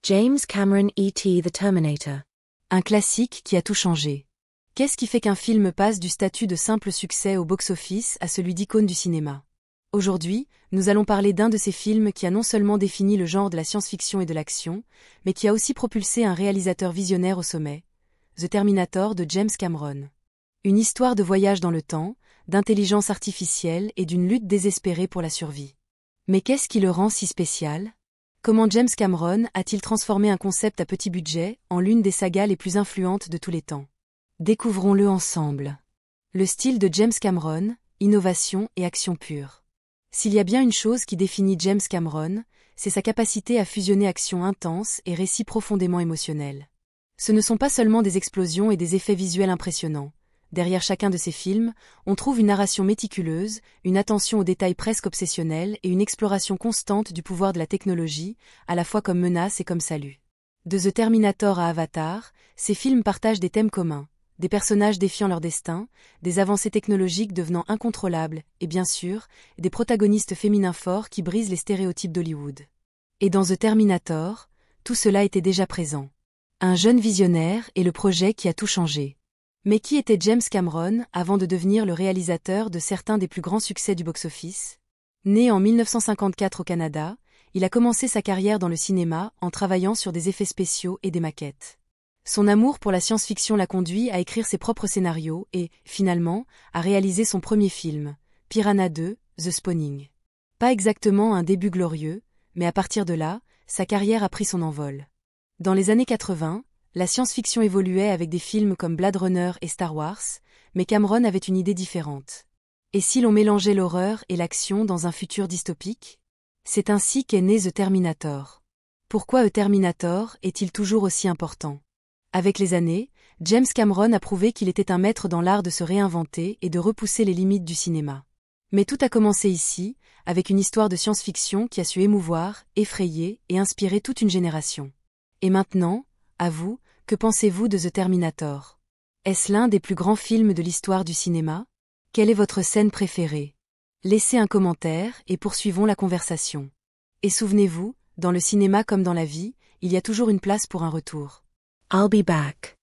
James Cameron E.T. The Terminator. Un classique qui a tout changé. Qu'est-ce qui fait qu'un film passe du statut de simple succès au box-office à celui d'icône du cinéma? Aujourd'hui, nous allons parler d'un de ces films qui a non seulement défini le genre de la science-fiction et de l'action, mais qui a aussi propulsé un réalisateur visionnaire au sommet, The Terminator de James Cameron. Une histoire de voyage dans le temps, d'intelligence artificielle et d'une lutte désespérée pour la survie. Mais qu'est-ce qui le rend si spécial? Comment James Cameron a-t-il transformé un concept à petit budget en l'une des sagas les plus influentes de tous les temps? Découvrons-le ensemble. Le style de James Cameron, innovation et action pure. S'il y a bien une chose qui définit James Cameron, c'est sa capacité à fusionner action intense et récits profondément émotionnels. Ce ne sont pas seulement des explosions et des effets visuels impressionnants. Derrière chacun de ces films, on trouve une narration méticuleuse, une attention aux détails presque obsessionnels et une exploration constante du pouvoir de la technologie, à la fois comme menace et comme salut. De The Terminator à Avatar, ces films partagent des thèmes communs, des personnages défiant leur destin, des avancées technologiques devenant incontrôlables, et bien sûr, des protagonistes féminins forts qui brisent les stéréotypes d'Hollywood. Et dans The Terminator, tout cela était déjà présent. Un jeune visionnaire et le projet qui a tout changé. Mais qui était James Cameron avant de devenir le réalisateur de certains des plus grands succès du box-office? Né en 1954 au Canada, il a commencé sa carrière dans le cinéma en travaillant sur des effets spéciaux et des maquettes. Son amour pour la science-fiction l'a conduit à écrire ses propres scénarios et, finalement, à réaliser son premier film, Piranha 2, The Spawning. Pas exactement un début glorieux, mais à partir de là, sa carrière a pris son envol. Dans les années 80, la science-fiction évoluait avec des films comme Blade Runner et Star Wars, mais Cameron avait une idée différente. Et si l'on mélangeait l'horreur et l'action dans un futur dystopique? C'est ainsi qu'est né The Terminator. Pourquoi The Terminator est-il toujours aussi important? Avec les années, James Cameron a prouvé qu'il était un maître dans l'art de se réinventer et de repousser les limites du cinéma. Mais tout a commencé ici, avec une histoire de science-fiction qui a su émouvoir, effrayer et inspirer toute une génération. Et maintenant, à vous, que pensez-vous de The Terminator? Est-ce l'un des plus grands films de l'histoire du cinéma? Quelle est votre scène préférée? Laissez un commentaire et poursuivons la conversation. Et souvenez-vous, dans le cinéma comme dans la vie, il y a toujours une place pour un retour. I'll be back.